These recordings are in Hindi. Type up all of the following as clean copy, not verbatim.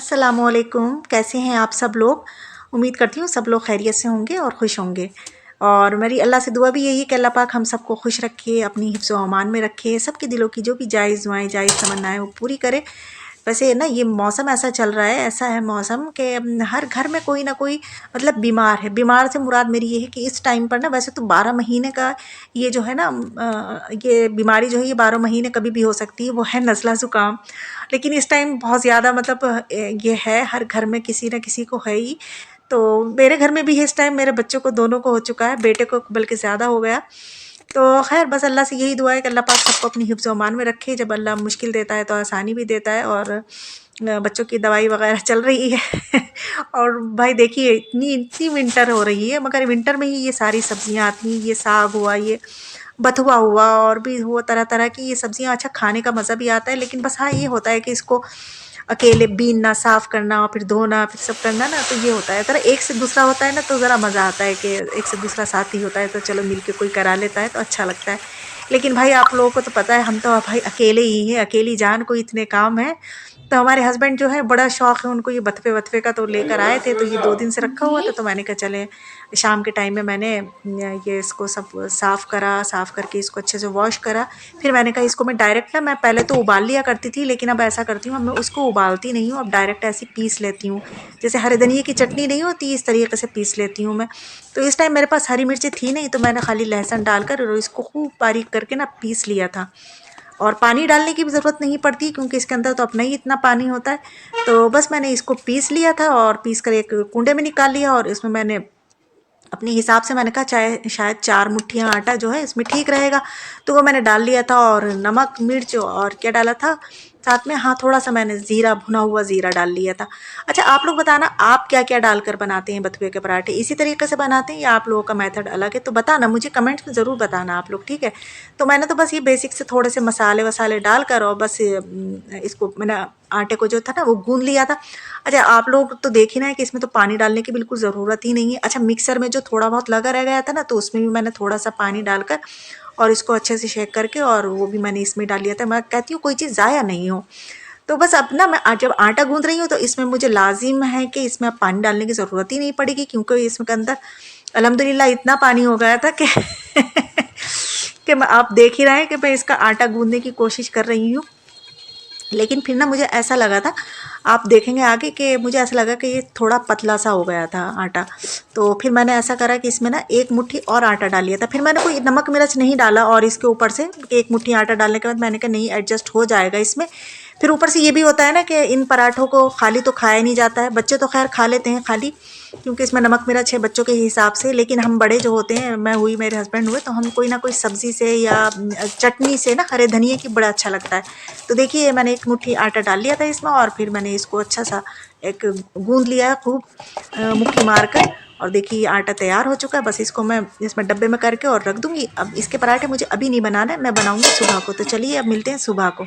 अस्सलामुअलैकुम, कैसे हैं आप सब लोग। उम्मीद करती हूँ सब लोग खैरियत से होंगे और खुश होंगे। और मेरी अल्लाह से दुआ भी यही है कि अल्लाह पाक हम सबको खुश रखे, अपनी हिफ्ज़ व अमान में रखे, सबके दिलों की जो भी जायज़ दुआएं जायज़ तमन्नाएं वो पूरी करे। वैसे ना ये मौसम ऐसा चल रहा है, ऐसा है मौसम कि हर घर में कोई ना कोई मतलब बीमार है। बीमार से मुराद मेरी ये है कि इस टाइम पर ना, वैसे तो 12 महीने का ये जो है ना ये बीमारी जो है ये 12 महीने कभी भी हो सकती है, वो है नज़ला ज़ुकाम। लेकिन इस टाइम बहुत ज़्यादा मतलब ये है, हर घर में किसी न किसी को है ही। तो मेरे घर में भी है इस टाइम, मेरे बच्चों को दोनों को हो चुका है, बेटे को बल्कि ज़्यादा हो गया। तो खैर बस अल्लाह से यही दुआ है कि अल्लाह पाक सबको अपनी हिफ्ज़ व अमान में रखे। जब अल्लाह मुश्किल देता है तो आसानी भी देता है। और बच्चों की दवाई वगैरह चल रही है और भाई देखिए इतनी इतनी विंटर हो रही है, मगर विंटर में ही ये सारी सब्जियां आती हैं। ये साग हुआ, ये बथुआ हुआ, और भी हुआ तरह तरह की ये सब्जियां। अच्छा खाने का मज़ा भी आता है, लेकिन बस हाँ ये होता है कि इसको अकेले बीनना, साफ करना और फिर धोना, फिर सब करना ना, तो ये होता है तरह एक से दूसरा होता है ना, तो ज़रा मज़ा आता है कि एक से दूसरा साथी होता है तो चलो मिल के कोई करा लेता है तो अच्छा लगता है। लेकिन भाई आप लोगों को तो पता है, हम तो भाई अकेले ही हैं, अकेली जान को इतने काम हैं। तो हमारे हस्बैंड जो है बड़ा शौक है उनको ये बथवे वथवे का, तो लेकर आए थे, तो ये 2 दिन से रखा हुआ था। तो मैंने कहा चले शाम के टाइम में मैंने ये इसको सब साफ़ करा, साफ़ करके इसको अच्छे से वॉश करा। फिर मैंने कहा इसको मैं डायरेक्ट ना, मैं पहले तो उबाल लिया करती थी, लेकिन अब ऐसा करती हूँ, अब मैं उसको उबालती नहीं हूँ, अब डायरेक्ट ऐसे पीस लेती हूँ। जैसे हरे धनिए की चटनी नहीं होती, इस तरीके से पीस लेती हूँ मैं। तो इस टाइम मेरे पास हरी मिर्ची थी नहीं, तो मैंने खाली लहसुन डालकर और इसको खूब बारीक करके ना पीस लिया था। और पानी डालने की भी ज़रूरत नहीं पड़ती, क्योंकि इसके अंदर तो अपना ही इतना पानी होता है। तो बस मैंने इसको पीस लिया था और पीस कर एक कूंडे में निकाल लिया, और इसमें मैंने अपने हिसाब से मैंने कहा चाहे शायद 4 मुट्ठियाँ आटा जो है इसमें ठीक रहेगा। तो वो मैंने डाल लिया था, और नमक मिर्च और क्या डाला था साथ में, हाँ थोड़ा सा मैंने ज़ीरा, भुना हुआ ज़ीरा डाल लिया था। अच्छा आप लोग बताना आप क्या क्या डालकर बनाते हैं बथुए के पराठे, इसी तरीके से बनाते हैं या आप लोगों का मेथड अलग है? तो बताना मुझे, कमेंट्स में ज़रूर बताना आप लोग, ठीक है। तो मैंने तो बस ये बेसिक से थोड़े से मसाले वसाले डालकर और बस इसको मैंने आटे को जो था ना वो गूंद लिया था। अच्छा आप लोग तो देख ही ना है कि इसमें तो पानी डालने की बिल्कुल ज़रूरत ही नहीं है। अच्छा मिक्सर में जो थोड़ा बहुत लगा रह गया था ना, तो उसमें भी मैंने थोड़ा सा पानी डालकर और इसको अच्छे से शेक करके और वो भी मैंने इसमें डाल लिया था। मैं कहती हूँ कोई चीज़ ज़ाया नहीं हो। तो बस अब ना मैं जब आटा गूंद रही हूँ तो इसमें मुझे लाजिम है कि इसमें अब पानी डालने की ज़रूरत ही नहीं पड़ेगी, क्योंकि इसमें के अंदर अल्हम्दुलिल्लाह इतना पानी हो गया था कि कि मैं, आप देख ही रहे हैं कि मैं इसका आटा गूंदने की कोशिश कर रही हूँ। लेकिन फिर ना मुझे ऐसा लगा था, आप देखेंगे आगे, कि मुझे ऐसा लगा कि ये थोड़ा पतला सा हो गया था आटा। तो फिर मैंने ऐसा करा कि इसमें ना एक मुट्ठी और आटा डाल लिया था। फिर मैंने कोई नमक मिर्च नहीं डाला, और इसके ऊपर से एक मुट्ठी आटा डालने के बाद मैंने कहा नहीं एडजस्ट हो जाएगा इसमें। फिर ऊपर से ये भी होता है ना कि इन पराठों को खाली तो खाया नहीं जाता है, बच्चे तो खैर खा लेते हैं खाली, क्योंकि इसमें नमक मिर्च है बच्चों के हिसाब से। लेकिन हम बड़े जो होते हैं, मैं हुई मेरे हस्बैंड हुए, तो हम कोई ना कोई सब्ज़ी से या चटनी से ना, हरे धनिए की बड़ा अच्छा लगता है। तो देखिए मैंने एक मुट्ठी आटा डाल लिया था इसमें, और फिर मैंने इसको अच्छा सा एक गूंद लिया है खूब मुक्की मार कर। और देखिए ये आटा तैयार हो चुका है, बस इसको मैं इसमें डब्बे में करके और रख दूंगी। अब इसके पराठे मुझे अभी नहीं बनाना है, मैं बनाऊंगी सुबह को। तो चलिए अब मिलते हैं सुबह को।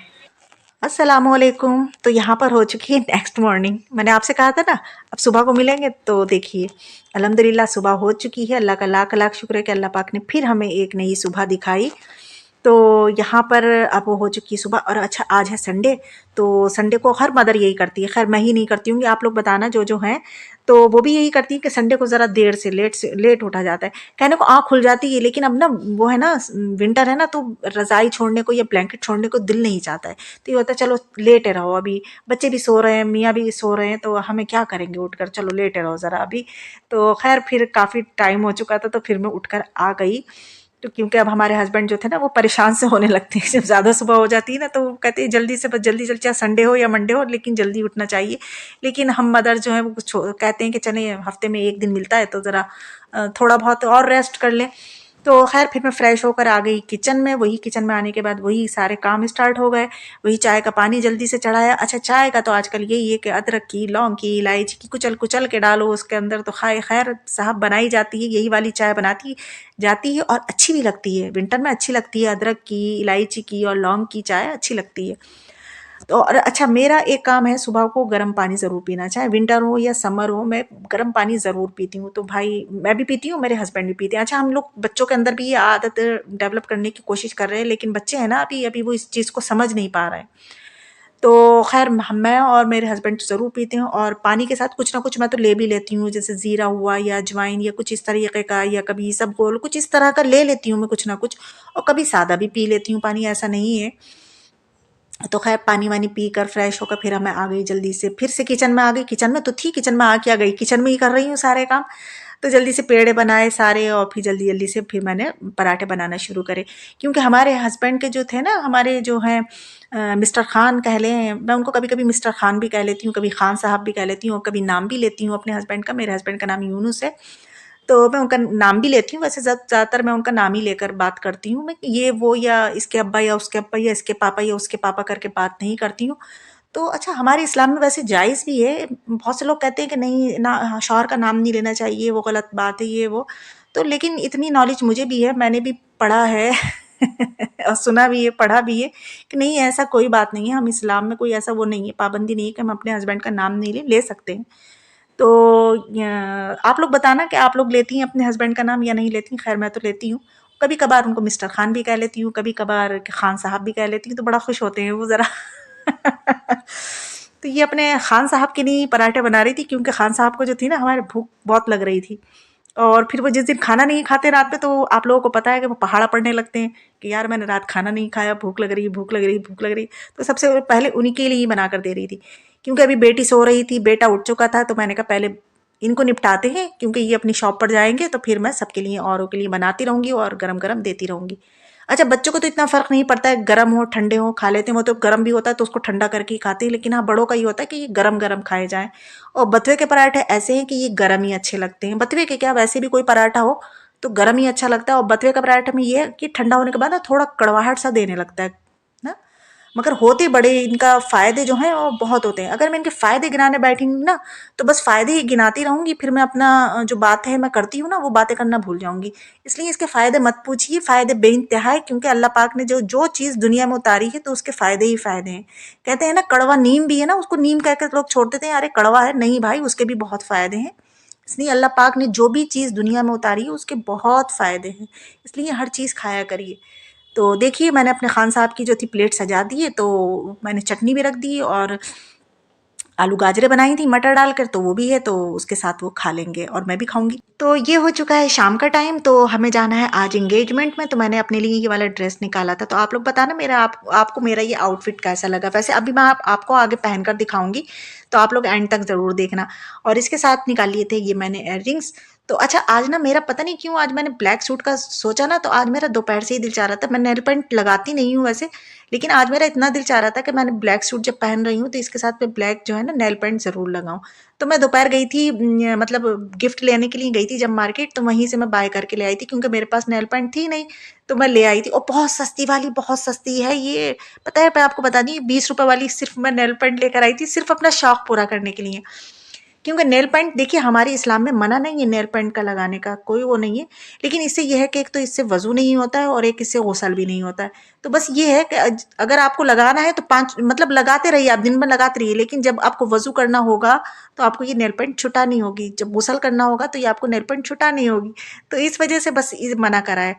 अस्सलामुअलैकुम। तो यहाँ पर हो चुकी है नेक्स्ट मॉर्निंग। मैंने आपसे कहा था ना अब सुबह को मिलेंगे, तो देखिए अल्हम्दुलिल्लाह सुबह हो चुकी है। अल्लाह का लाख लाख शुक्र है कि अल्लाह पाक ने फिर हमें एक नई सुबह दिखाई। तो यहाँ पर अब वो हो चुकी है सुबह। और अच्छा आज है संडे, तो संडे को हर मदर यही करती है, खैर मैं ही नहीं करती हूँ, आप लोग बताना जो हैं। तो वो भी यही करती है कि संडे को ज़रा देर से लेट उठा जाता है। कहने को आँख खुल जाती है, लेकिन अब ना वो है ना विंटर है ना, तो रज़ाई छोड़ने को या ब्लैंकेट छोड़ने को दिल नहीं चाहता है। तो ये होता है चलो लेटे रहो, अभी बच्चे भी सो रहे हैं, मियाँ भी सो रहे हैं, तो हमें क्या करेंगे उठकर, चलो लेटे रहो ज़रा अभी। तो खैर फिर काफ़ी टाइम हो चुका था, तो फिर मैं उठकर आ गई। तो क्योंकि अब हमारे हस्बैंड जो थे ना वो परेशान से होने लगते हैं जब ज़्यादा सुबह हो जाती है ना, तो वो कहते हैं जल्दी से, बस जल्दी जल्दी, चाहे संडे हो या मंडे हो, लेकिन जल्दी उठना चाहिए। लेकिन हम मदर जो है वो कुछ कहते हैं कि चले हफ्ते में एक दिन मिलता है तो ज़रा थोड़ा बहुत और रेस्ट कर लें। तो खैर फिर मैं फ्रेश होकर आ गई किचन में। वही किचन में आने के बाद वही सारे काम स्टार्ट हो गए। वही चाय का पानी जल्दी से चढ़ाया। अच्छा चाय का तो आजकल यही है कि अदरक की, लौंग की, इलायची की कुचल कुचल के डालो उसके अंदर, तो खाए खैर साहब बनाई जाती है, यही वाली चाय बनाती जाती है और अच्छी भी लगती है। विंटर में अच्छी लगती है, अदरक की, इलायची की और लौंग की चाय अच्छी लगती है। तो और अच्छा मेरा एक काम है, सुबह को गर्म पानी ज़रूर पीना, चाहे विंटर हो या समर हो, मैं गर्म पानी ज़रूर पीती हूँ। तो भाई मैं भी पीती हूँ, मेरे हस्बैंड भी पीते हैं। अच्छा हम लोग बच्चों के अंदर भी ये आदत डेवलप करने की कोशिश कर रहे हैं, लेकिन बच्चे हैं ना अभी अभी वो इस चीज़ को समझ नहीं पा रहे हैं। तो खैर मैं और मेरे हस्बैंड तो ज़रूर पीते हैं, और पानी के साथ कुछ ना कुछ मैं तो ले भी लेती हूँ, जैसे ज़ीरा हुआ या अजवाइन या कुछ इस तरीके का, या कभी इसबगोल, कुछ इस तरह का ले लेती हूँ मैं कुछ ना कुछ। और कभी सादा भी पी लेती हूँ पानी, ऐसा नहीं है। तो खैर पानी वानी पी कर फ्रेश होकर फिर मैं आ गई जल्दी से, फिर से किचन में आ गई। किचन में तो थी, किचन में आ क्या गई, किचन में ही कर रही हूँ सारे काम। तो जल्दी से पेड़े बनाए सारे, और फिर जल्दी जल्दी से फिर मैंने पराठे बनाना शुरू करे। क्योंकि हमारे हस्बैंड के जो थे ना, हमारे जो हैं मिस्टर खान कह लें, मैं उनको कभी कभी मिस्टर खान भी कह लेती हूँ, कभी खान साहब भी कह लेती हूँ, और कभी नाम भी लेती हूँ अपने हस्बैंड का। मेरे हस्बैंड का नाम यूनुस है, तो मैं उनका नाम भी लेती हूँ। वैसे ज़्यादातर मैं उनका नाम ही लेकर बात करती हूँ। मैं ये वो या इसके अब्बा या उसके अब्बा या इसके पापा या उसके पापा करके बात नहीं करती हूँ। तो अच्छा, हमारे इस्लाम में वैसे जायज़ भी है। बहुत से लोग कहते हैं कि नहीं ना, शौहर का नाम नहीं लेना चाहिए, वो गलत बात है ये वो। तो लेकिन इतनी नॉलेज मुझे भी है, मैंने भी पढ़ा है और सुना भी है, पढ़ा भी है कि नहीं, ऐसा कोई बात नहीं है। हम इस्लाम में कोई ऐसा वो नहीं है, पाबंदी नहीं है कि हम अपने हस्बैंड का नाम नहीं ले सकते हैं। तो आप लोग बताना कि आप लोग लेती हैं अपने हस्बैंड का नाम या नहीं लेती? खैर मैं तो लेती हूँ। कभी कभार उनको मिस्टर खान भी कह लेती हूँ, कभी कभार खान साहब भी कह लेती हूँ, तो बड़ा खुश होते हैं वो ज़रा। तो ये अपने खान साहब के लिए पराठे बना रही थी, क्योंकि खान साहब को जो थी ना, हमारे भूख बहुत लग रही थी। और फिर वो जिस दिन खाना नहीं खाते रात में, तो आप लोगों को पता है कि वो पहाड़ा पड़ने लगते हैं कि यार मैंने रात खाना नहीं खाया, भूख लग रही है, भूख लग रही है, भूख लग रही है। तो सबसे पहले उन्हीं के लिए ही बना कर दे रही थी, क्योंकि अभी बेटी सो रही थी, बेटा उठ चुका था। तो मैंने कहा पहले इनको निपटाते हैं, क्योंकि ये अपनी शॉप पर जाएंगे, तो फिर मैं सबके लिए औरों के लिए बनाती रहूंगी और गरम गरम देती रहूंगी। अच्छा, बच्चों को तो इतना फ़र्क नहीं पड़ता है, गरम हो ठंडे हो खा लेते हैं। वो तो गरम भी होता है तो उसको ठंडा करके ही खाते हैं, लेकिन हाँ, बड़ों का ये होता है कि ये गरम गरम खाए जाएं। और बथुए के पराठे ऐसे हैं कि ये गरम ही अच्छे लगते हैं। बथुए के क्या, वैसे भी कोई पराठा हो तो गरम ही अच्छा लगता है। और बथुए का पराठा में ये है कि ठंडा होने के बाद ना थोड़ा कड़वाहट सा देने लगता है ना। मगर होते बड़े इनका फ़ायदे जो हैं वो बहुत होते हैं। अगर मैं इनके फ़ायदे गिनाने बैठूंगी ना, तो बस फ़ायदे ही गिनाती रहूंगी, फिर मैं अपना जो बात है मैं करती हूँ ना, वो बातें करना भूल जाऊंगी। इसलिए इसके फ़ायदे मत पूछिए, फ़ायदे बेइंतहा है, क्योंकि अल्लाह पाक ने जो जो चीज़ दुनिया में उतारी है तो उसके फ़ायदे ही फ़ायदे हैं। कहते हैं ना, कड़वा नीम भी है ना, उसको नीम कह कर लोग छोड़ देते हैं, अरे कड़वा है, नहीं भाई, उसके भी बहुत फ़ायदे हैं। इसलिए अल्लाह पाक ने जो भी चीज़ दुनिया में उतारी है उसके बहुत फ़ायदे हैं। इसलिए हर चीज़ खाया करिए। तो देखिए, मैंने अपने खान साहब की जो थी प्लेट सजा दी है, तो मैंने चटनी भी रख दी, और आलू गाजरें बनाई थी मटर डालकर, तो वो भी है, तो उसके साथ वो खा लेंगे और मैं भी खाऊंगी। तो ये हो चुका है शाम का टाइम, तो हमें जाना है आज एंगेजमेंट में। तो मैंने अपने लिए ये वाला ड्रेस निकाला था। तो आप लोग बताना मेरा आपको मेरा ये आउटफिट कैसा लगा। वैसे अभी मैं आपको आगे पहनकर दिखाऊंगी, तो आप लोग एंड तक ज़रूर देखना। और इसके साथ निकाल लिए थे ये मैंने इयररिंग्स। तो अच्छा, आज ना मेरा पता नहीं क्यों आज मैंने ब्लैक सूट का सोचा ना, तो आज मेरा दोपहर से ही दिल चाह रहा था। मैं नेल पेंट लगाती नहीं हूँ वैसे, लेकिन आज मेरा इतना दिल चाह रहा था कि मैंने ब्लैक सूट जब पहन रही हूँ तो इसके साथ में ब्लैक जो है ना नेल पेंट ज़रूर लगाऊं। तो मैं दोपहर गई थी, मतलब गिफ्ट लेने के लिए गई थी जब मार्केट, तो वहीं से मैं बाय करके ले आई थी, क्योंकि मेरे पास नेल पेंट थी नहीं। तो मैं ले आई थी, और बहुत सस्ती वाली, बहुत सस्ती है ये। पता है, मैं आपको बता दी, 20 रुपए वाली सिर्फ मैं नेल पेंट लेकर आई थी, सिर्फ अपना शौक पूरा करने के लिए। क्योंकि नेल पेंट देखिए, हमारे इस्लाम में मना नहीं है नेल पेंट का लगाने का, कोई वो नहीं है। लेकिन इससे यह है कि एक तो इससे वजू नहीं होता है, और एक इससे गुसल भी नहीं होता है। तो बस ये है कि अगर आपको लगाना है तो 5 मतलब लगाते रहिए, आप दिन भर लगाते रहिए, लेकिन जब आपको वजू करना होगा तो आपको ये नेल पेंट छुटा नहीं होगी। जब गुसल करना होगा तो ये आपको नेल पेंट छुटा नहीं होगी। तो इस वजह से बस मना करा है।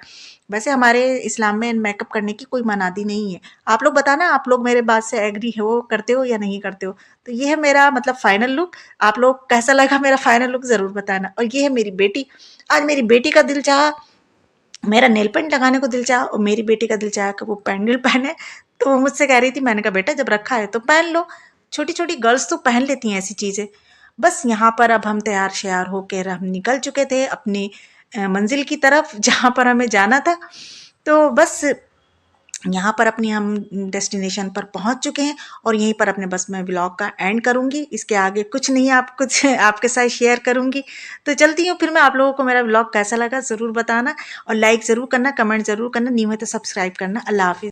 वैसे हमारे इस्लाम में मेकअप करने की कोई मनादी नहीं है। आप लोग बताना, आप लोग मेरे बात से एग्री हो, करते हो या नहीं करते हो। तो ये है मेरा मतलब फाइनल लुक। आप लोग कैसा लगा मेरा फाइनल लुक ज़रूर बताना। और ये है मेरी बेटी। आज मेरी बेटी का दिल चाहा, मेरा नेल पेंट लगाने को दिल चाहा, और मेरी बेटी का दिल चाहा कि वो पैंडल पहने। तो वो मुझसे कह रही थी, मैंने कहा बेटा जब रखा है तो पहन लो। छोटी छोटी गर्ल्स तो पहन लेती हैं ऐसी चीज़ें। बस यहाँ पर अब हम तैयार श्यार होकर हम निकल चुके थे अपनी मंजिल की तरफ, जहाँ पर हमें जाना था। तो बस यहाँ पर अपनी हम डेस्टिनेशन पर पहुँच चुके हैं, और यहीं पर अपने बस मैं व्लॉग का एंड करूँगी। इसके आगे कुछ नहीं, आप कुछ आपके साथ शेयर करूँगी। तो चलती हूँ फिर मैं। आप लोगों को मेरा व्लॉग कैसा लगा ज़रूर बताना, और लाइक ज़रूर करना, कमेंट ज़रूर करना, नहीं हो तो सब्सक्राइब करना। अल्लाह हाफिज़।